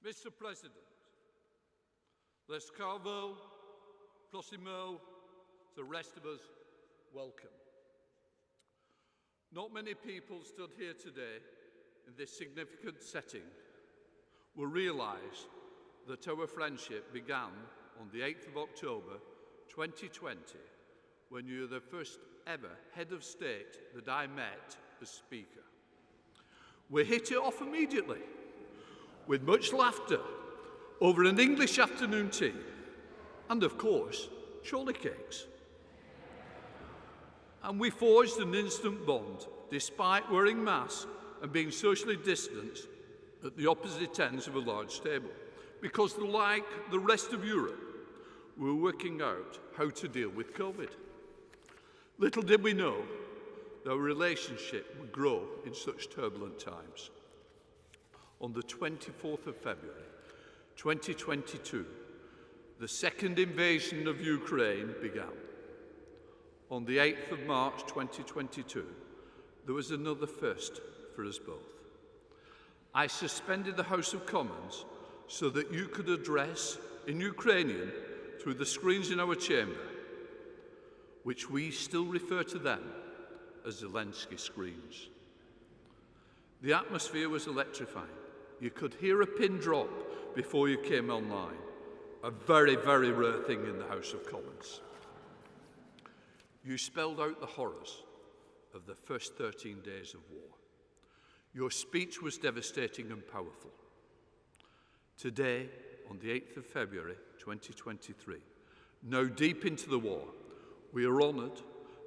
Mr. President, Lescavo, Prosimo, the rest of us, welcome. Not many people stood here today in this significant setting will realise that our friendship began on the 8th of October 2020 when you were the first ever head of state that I met as Speaker. We hit it off immediately with much laughter over an English afternoon tea and, of course, choly cakes. And we forged an instant bond despite wearing masks and being socially distanced at the opposite ends of a large table, because like the rest of Europe, we were working out how to deal with COVID. Little did we know that our relationship would grow in such turbulent times. On the 24th of February 2022, the second invasion of Ukraine began. On the 8th of March 2022, there was another first for us both. I suspended the House of Commons so that you could address in Ukrainian through the screens in our chamber, which we still refer to them as Zelensky screens. The atmosphere was electrifying. You could hear a pin drop before you came online, a very, very rare thing in the House of Commons. You spelled out the horrors of the first 13 days of war. Your speech was devastating and powerful. Today, on the 8th of February 2023, now deep into the war, we are honoured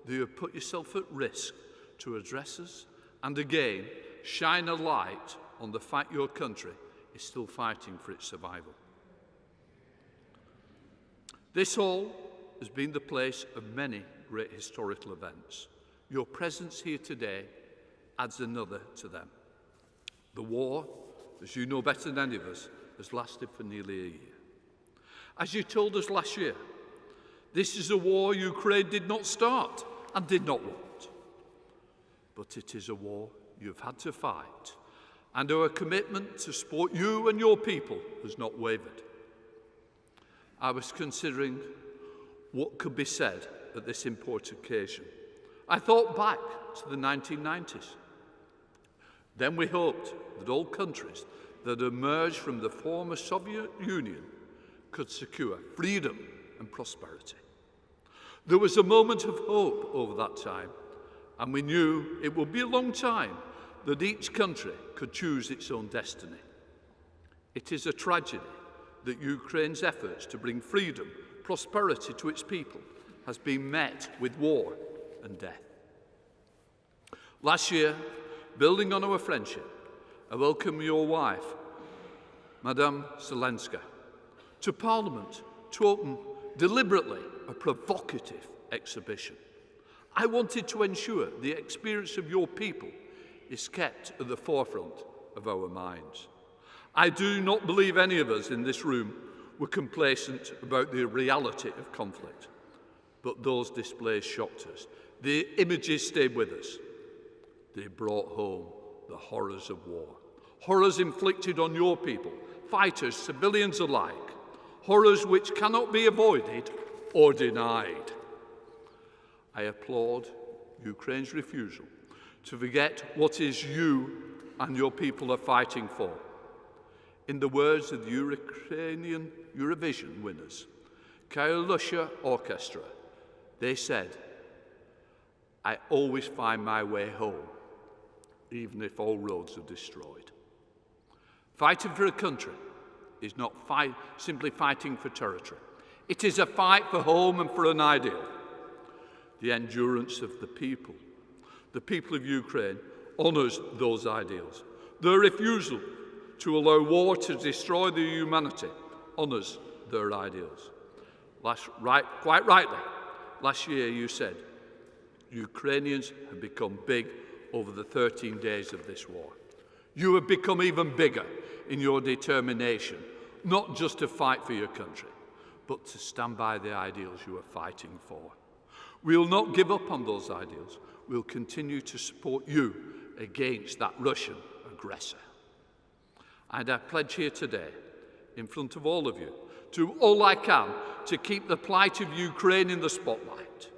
that you have put yourself at risk to address us and again shine a light on the fact your country is still fighting for its survival. This hall has been the place of many great historical events. Your presence here today adds another to them. The war, as you know better than any of us, has lasted for nearly a year. As you told us last year, this is a war Ukraine did not start and did not want. But it is a war you've had to fight, and our commitment to support you and your people has not wavered. I was considering what could be said at this important occasion. I thought back to the 1990s. Then we hoped that all countries that emerged from the former Soviet Union could secure freedom and prosperity. There was a moment of hope over that time, and we knew it would be a long time that each country could choose its own destiny. It is a tragedy that Ukraine's efforts to bring freedom, prosperity to its people has been met with war and death. Last year, building on our friendship, I welcome your wife, Madame Zelensky, to Parliament to open deliberately a provocative exhibition. I wanted to ensure the experience of your people is kept at the forefront of our minds. I do not believe any of us in this room were complacent about the reality of conflict, but those displays shocked us. The images stayed with us. They brought home the horrors of war. Horrors inflicted on your people, fighters, civilians alike. Horrors which cannot be avoided or denied. I applaud Ukraine's refusal to forget what is you and your people are fighting for. In the words of the Ukrainian Eurovision winners, Kalusha Orchestra, they said, "I always find my way home, even if all roads are destroyed." Fighting for a country is not simply fighting for territory. It is a fight for home and for an ideal. The endurance of the people of Ukraine, honours those ideals. Their refusal to allow war to destroy their humanity honours their ideals. Quite rightly, last year you said, Ukrainians have become big over the 13 days of this war. You have become even bigger in your determination, not just to fight for your country, but to stand by the ideals you are fighting for. We will not give up on those ideals. We'll continue to support you against that Russian aggressor. And I pledge here today in front of all of you, do all I can to keep the plight of Ukraine in the spotlight.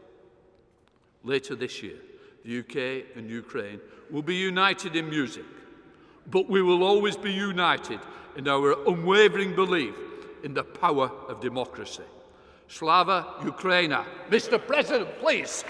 Later this year, the UK and Ukraine will be united in music, but we will always be united in our unwavering belief in the power of democracy. Slava Ukraina. Mr. President, please.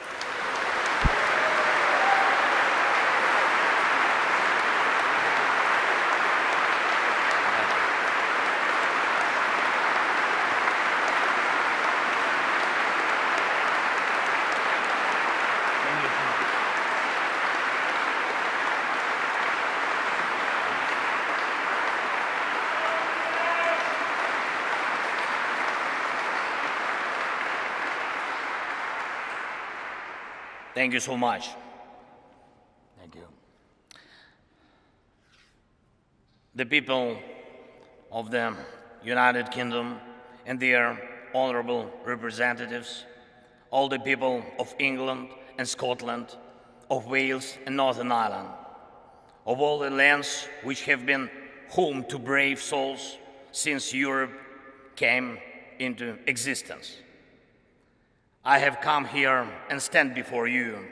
Thank you so much. Thank you. The people of the United Kingdom and their honorable representatives, all the people of England and Scotland, of Wales and Northern Ireland, of all the lands which have been home to brave souls since Europe came into existence. I have come here and stand before you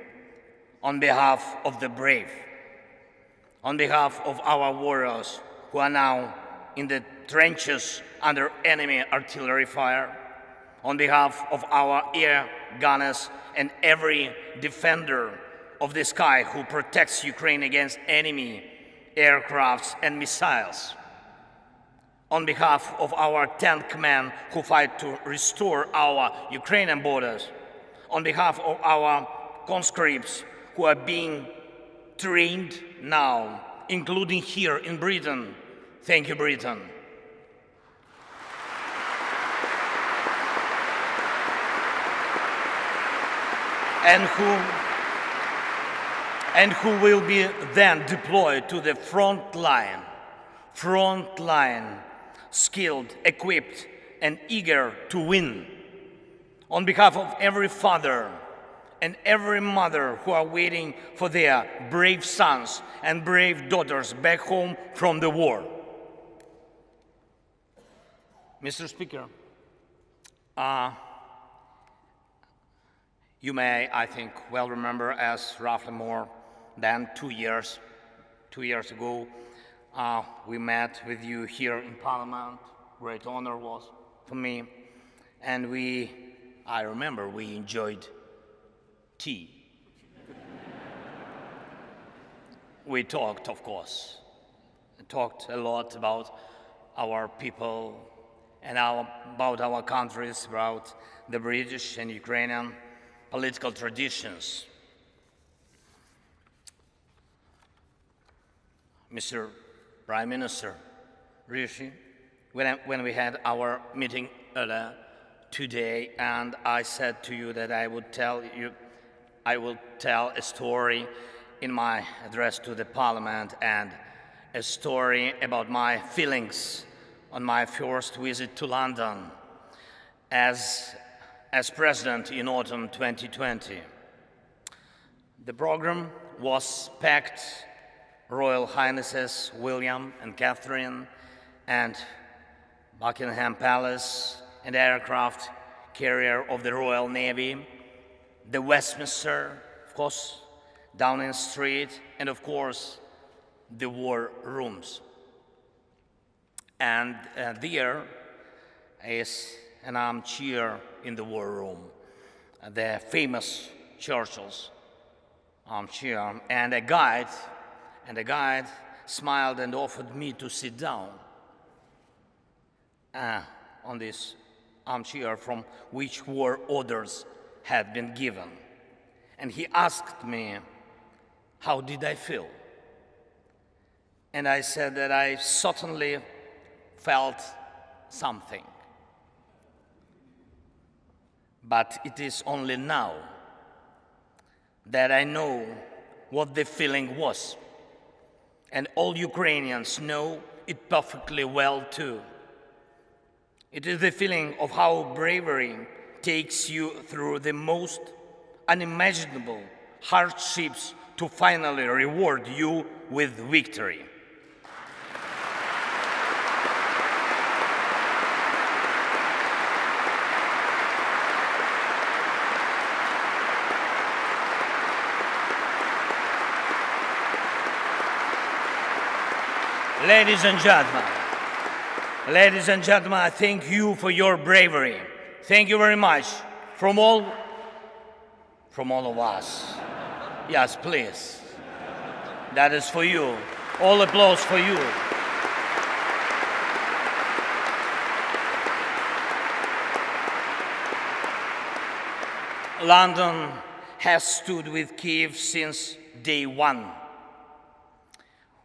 on behalf of the brave, on behalf of our warriors who are now in the trenches under enemy artillery fire, on behalf of our air gunners and every defender of the sky who protects Ukraine against enemy aircrafts and missiles, on behalf of our tank men who fight to restore our Ukrainian borders, on behalf of our conscripts who are being trained now, including here in Britain. Thank you, Britain. And who will be then deployed to the front line, skilled, equipped, and eager to win. On behalf of every father and every mother who are waiting for their brave sons and brave daughters back home from the war. Mr. Speaker, you may, I think, well remember as roughly more than 2 years ago, we met with you here in Parliament. Great honor was for me. And I remember we enjoyed tea. We talked, of course, talked a lot about our people and about our countries, about the British and Ukrainian political traditions. Mr. Prime Minister Rishi, when we had our meeting earlier today, and I said to you that I will tell a story in my address to the Parliament, and a story about my feelings on my first visit to London as President in autumn 2020. The program was packed. Royal Highnesses William and Catherine and Buckingham Palace and aircraft carrier of the Royal Navy, the Westminster, of course, Downing Street, and of course, the war rooms. And there is an armchair in the war room, the famous Churchill's armchair, and a guide smiled and offered me to sit down on this armchair from which war orders had been given. And he asked me, how did I feel? And I said that I certainly felt something. But it is only now that I know what the feeling was. And all Ukrainians know it perfectly well too. It is the feeling of how bravery takes you through the most unimaginable hardships to finally reward you with victory. Ladies and gentlemen, I thank you for your bravery. Thank you very much from all of us. Yes, please. That is for you. All applause for you. London has stood with Kiev since day one.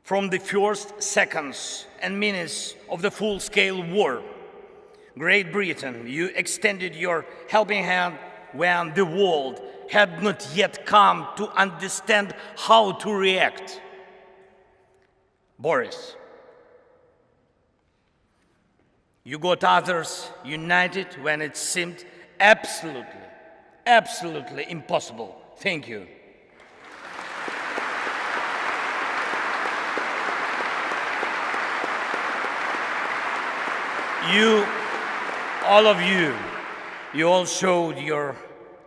From the first seconds and minutes of the full-scale war, Great Britain, you extended your helping hand when the world had not yet come to understand how to react. Boris, you got others united when it seemed absolutely impossible. Thank you. All of you all showed your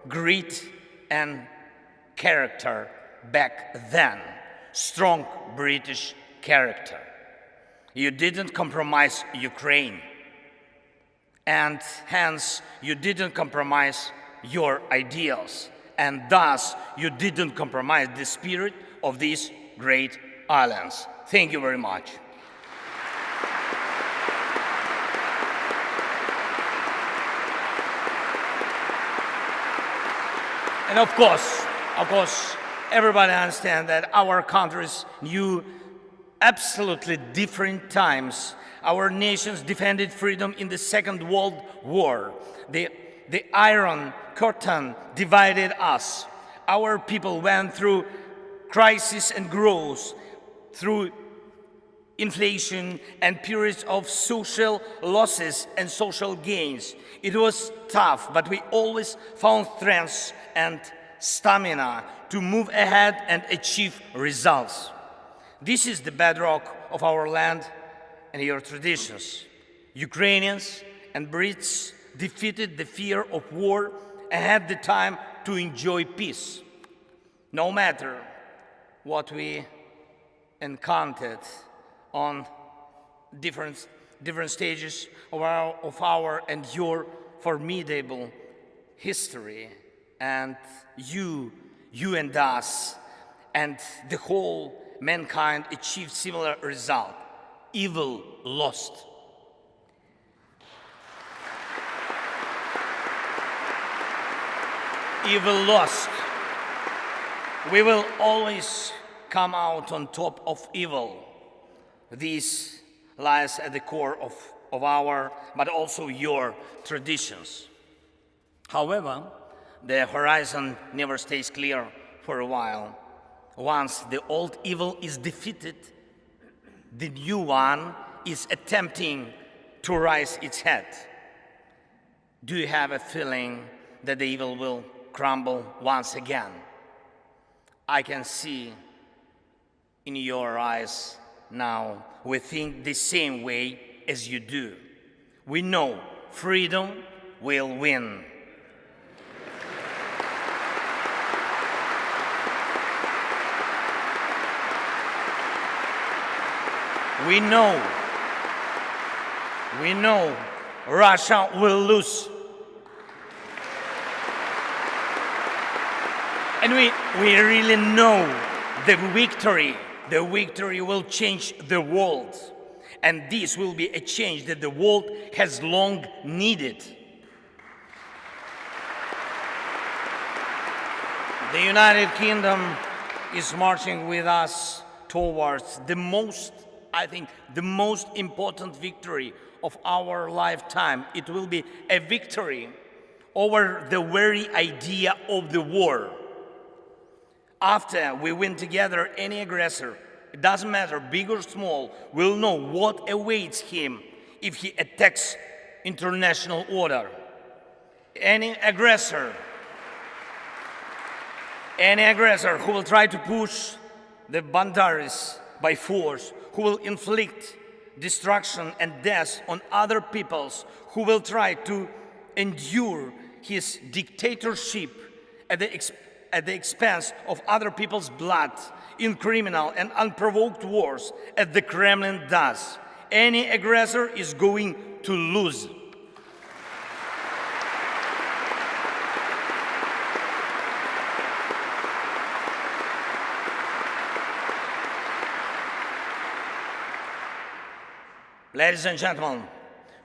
grit and character back then. Strong British character. You didn't compromise Ukraine. And hence, you didn't compromise your ideals. And thus, you didn't compromise the spirit of these great islands. Thank you very much. And of course, everybody understands that our countries knew absolutely different times. Our nations defended freedom in the Second World War. The Iron Curtain divided us. Our people went through crisis and growth, through inflation and periods of social losses and social gains. It was tough, but we always found strength and stamina to move ahead and achieve results. This is the bedrock of our land and your traditions. Ukrainians and Brits defeated the fear of war and had the time to enjoy peace. No matter what we encountered on different stages of our and your formidable history, and you and us and the whole mankind achieved similar result. Evil lost. Evil lost. We will always come out on top of evil. This lies at the core of our, but also your traditions. However, the horizon never stays clear for a while. Once the old evil is defeated, the new one is attempting to rise its head. Do you have a feeling that the evil will crumble once again? I can see in your eyes now we think the same way as you do. We know freedom will win. We know Russia will lose. And we really know the victory will change the world. And this will be a change that the world has long needed. The United Kingdom is marching with us towards the most important victory of our lifetime. It will be a victory over the very idea of the war. After we win together, any aggressor, it doesn't matter, big or small, will know what awaits him if he attacks international order. Any aggressor who will try to push the boundaries by force, who will inflict destruction and death on other peoples, who will try to endure his dictatorship at the at the expense of other people's blood in criminal and unprovoked wars, as the Kremlin does, any aggressor is going to lose. Ladies and gentlemen,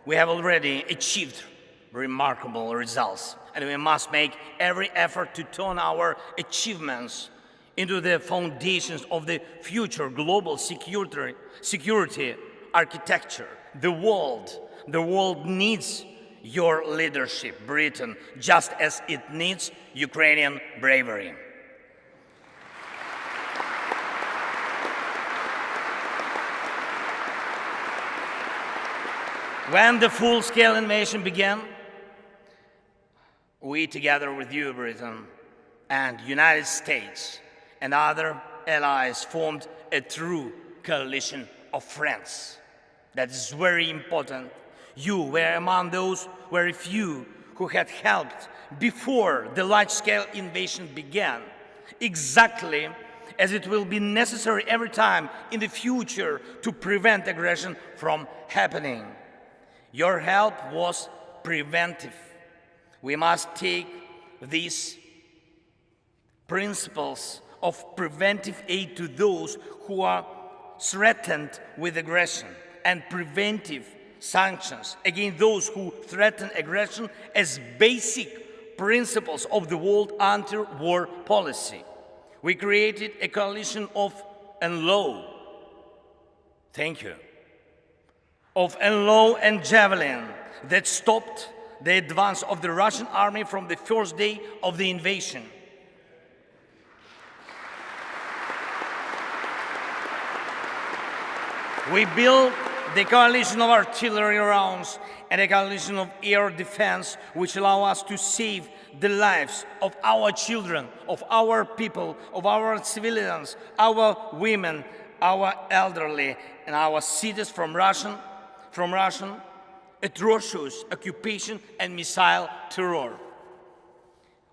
we have already achieved remarkable results, and we must make every effort to turn our achievements into the foundations of the future global security architecture. The world needs your leadership, Britain, just as it needs Ukrainian bravery. When the full-scale invasion began, we, together with you, Britain, and United States and other allies, formed a true coalition of friends. That is very important. You were among those very few who had helped before the large-scale invasion began, exactly as it will be necessary every time in the future to prevent aggression from happening. Your help was preventive. We must take these principles of preventive aid to those who are threatened with aggression, and preventive sanctions against those who threaten aggression as basic principles of the world anti-war policy. We created a coalition of NLAW. Thank you. Of NLAW and Javelin that stopped the advance of the Russian army from the first day of the invasion. We built the coalition of artillery rounds and a coalition of air defense, which allow us to save the lives of our children, of our people, of our civilians, our women, our elderly, and our cities from Russian atrocious occupation and missile terror.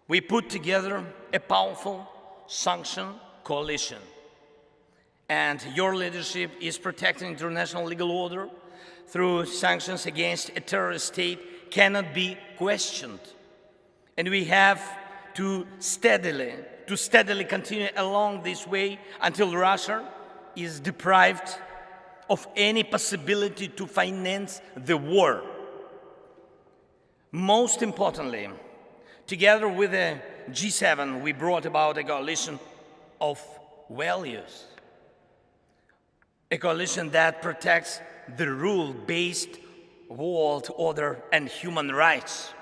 We put together a powerful sanction coalition, and your leadership is protecting international legal order through sanctions against a terrorist state cannot be questioned. And we have to steadily continue along this way until Russia is deprived of any possibility to finance the war. Most importantly, together with the G7, we brought about a coalition of values, a coalition that protects the rule-based world order and human rights,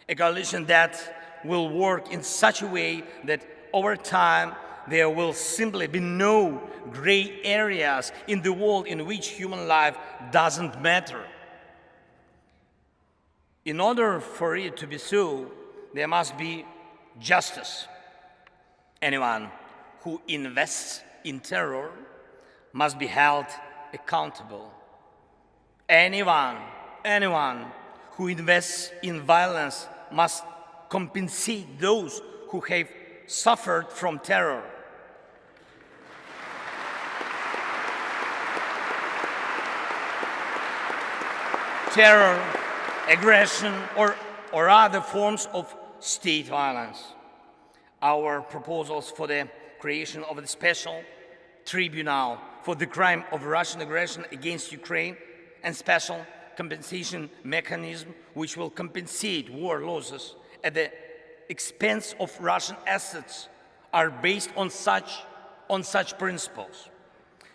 a coalition that will work in such a way that over time there will simply be no gray areas in the world in which human life doesn't matter. In order for it to be so, there must be justice. Anyone who invests in terror must be held accountable. Anyone who invests in violence must compensate those who have suffered from terror. Terror, aggression, or other forms of state violence. Our proposals for the creation of a special tribunal for the crime of Russian aggression against Ukraine and special compensation mechanism which will compensate war losses at the expense of Russian assets are based on such principles.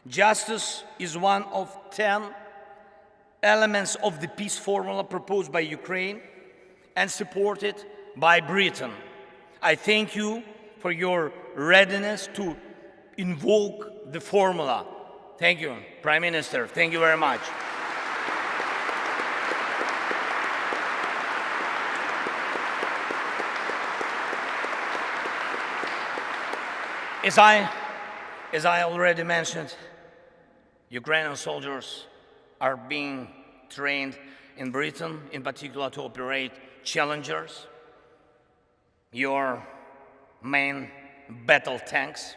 Justice is one of 10 elements of the peace formula proposed by Ukraine and supported by Britain. I thank you for your readiness to invoke the formula. Thank you, Prime Minister. Thank you very much. As I already mentioned, Ukrainian soldiers are being trained in Britain, in particular to operate Challengers. Your main battle tanks,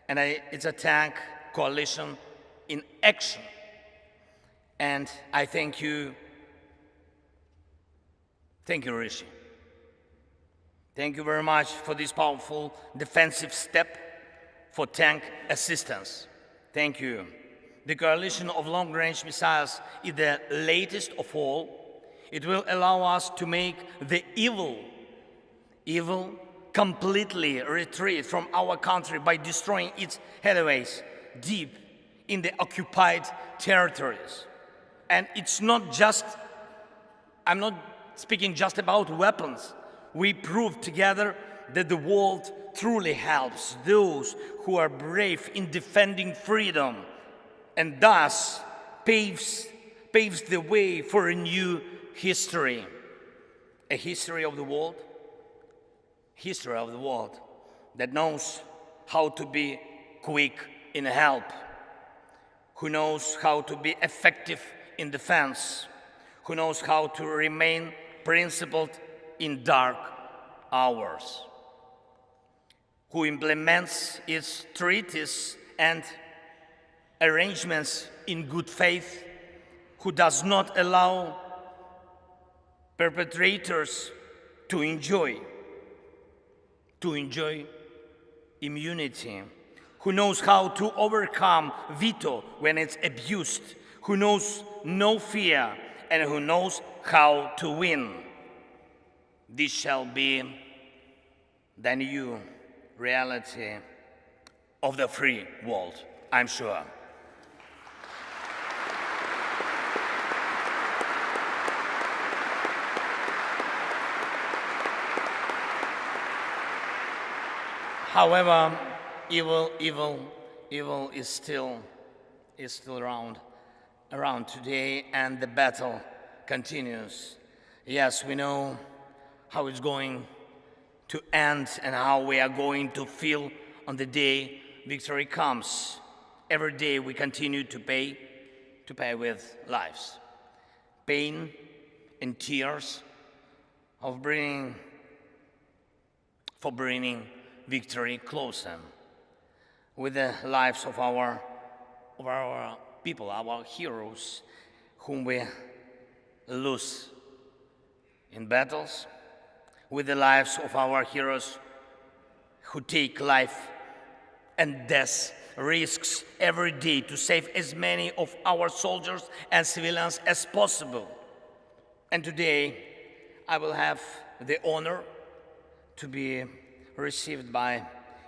and it's a tank coalition in action. And I thank you, Rishi. Thank you very much for this powerful defensive step for tank assistance. Thank you. The coalition of long-range missiles is the latest of all. It will allow us to make the evil completely retreat from our country by destroying its headways deep in the occupied territories. And it's not just, I'm not speaking just about weapons. We proved together that the world truly helps those who are brave in defending freedom, and thus paves the way for a new history. A history of the world that knows how to be quick in help, who knows how to be effective in defense, who knows how to remain principled in dark hours, who implements its treaties and arrangements in good faith, who does not allow perpetrators to enjoy immunity, who knows how to overcome veto when it's abused, who knows no fear, and who knows how to win. This shall be the new reality of the free world, I'm sure. However, evil is still around today, and the battle continues. Yes, we know how it's going to end and how we are going to feel on the day victory comes. Every day we continue to pay with lives, pain and tears for bringing victory closer, with the lives of our people, our heroes, whom we lose in battles, with the lives of our heroes who take life and death risks every day to save as many of our soldiers and civilians as possible. And today, I will have the honor to be received by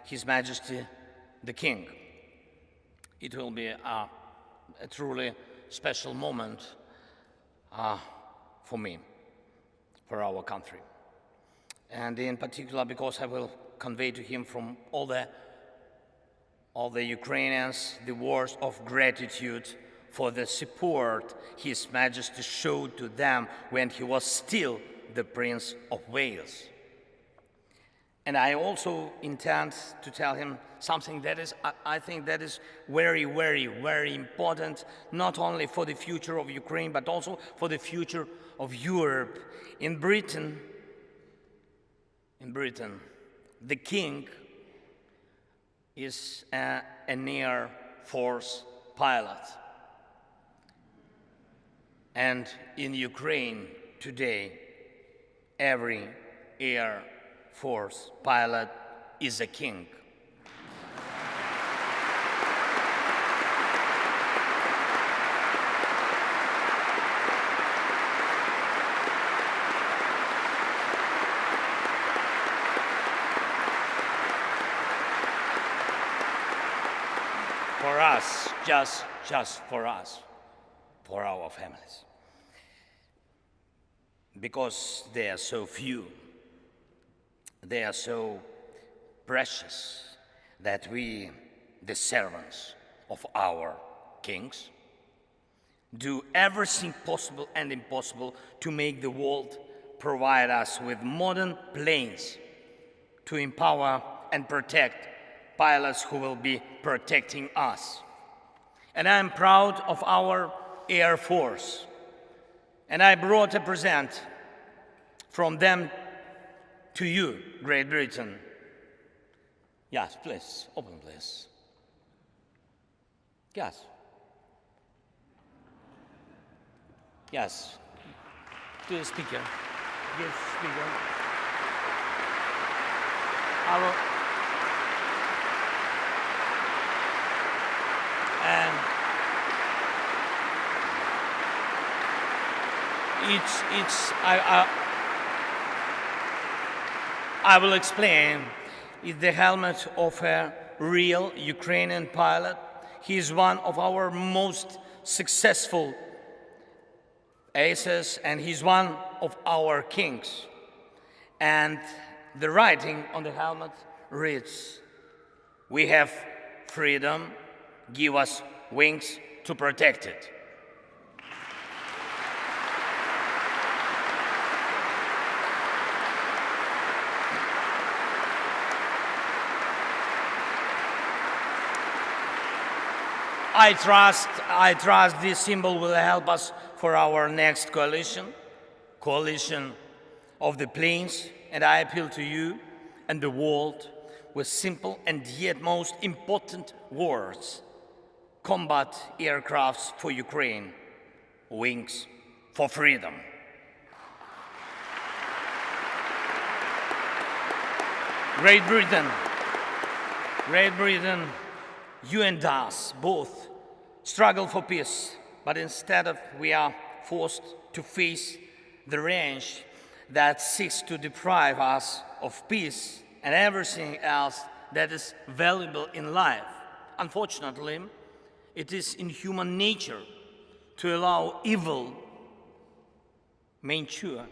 His Majesty the King. It will be a truly special moment for me, for our country. And in particular, because I will convey to him from all the Ukrainians the words of gratitude for the support His Majesty showed to them when he was still the Prince of Wales. And I also intend to tell him something that is, I think that is very, very, very important, not only for the future of Ukraine, but also for the future of Europe. In Britain, the king is an Air Force pilot. And in Ukraine today, every Air Force pilot is a king. For us, just for us, for our families. Because they are so few, they are so precious that we, the servants of our kings, do everything possible and impossible to make the world provide us with modern planes to empower and protect pilots who will be protecting us. And I am proud of our Air Force. And I brought a present from them to you, Great Britain. Yes, please, open, please. Yes. Yes. To the speaker. Yes, speaker. I will. And I will explain. It's the helmet of a real Ukrainian pilot. He is one of our most successful aces, and he's one of our kings. And the writing on the helmet reads, "We have freedom, give us wings to protect it." I trust this symbol will help us for our next coalition of the planes, and I appeal to you and the world with simple and yet most important words: combat aircrafts for Ukraine, wings for freedom. Great Britain, you and us both struggle for peace, but instead of we are forced to face the range that seeks to deprive us of peace and everything else that is valuable in life. Unfortunately, it is in human nature to allow evil mature.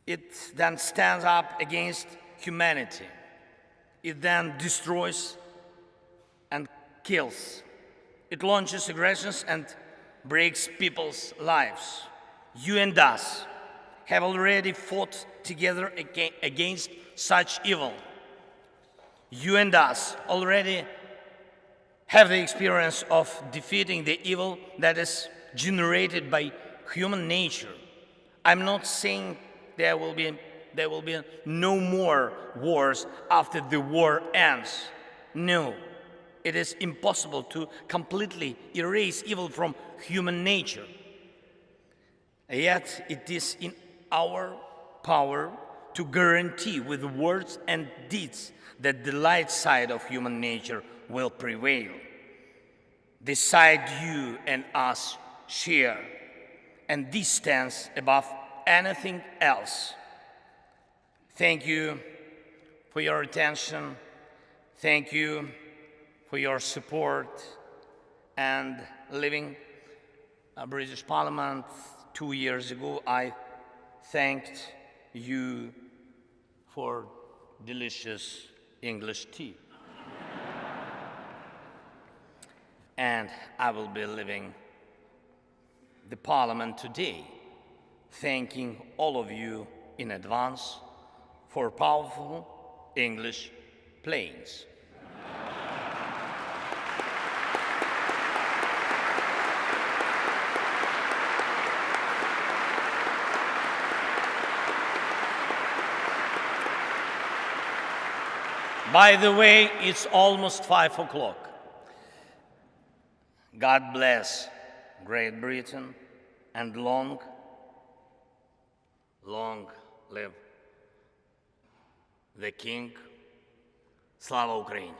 It then stands up against humanity. It then destroys and kills. It launches aggressions and breaks people's lives. You and us have already fought together against such evil. You and us already have the experience of defeating the evil that is generated by human nature. I'm not saying there will be no more wars after the war ends. No. It is impossible to completely erase evil from human nature. Yet it is in our power to guarantee with words and deeds that the light side of human nature will prevail. The side you and us share, and this stands above anything else. Thank you for your attention. Thank you for your support. And leaving British Parliament 2 years ago, I thanked you for delicious English tea. And I will be leaving the Parliament today, thanking all of you in advance for powerful English planes. By the way, it's almost 5 o'clock. God bless Great Britain and long live the King. Slava Ukraini!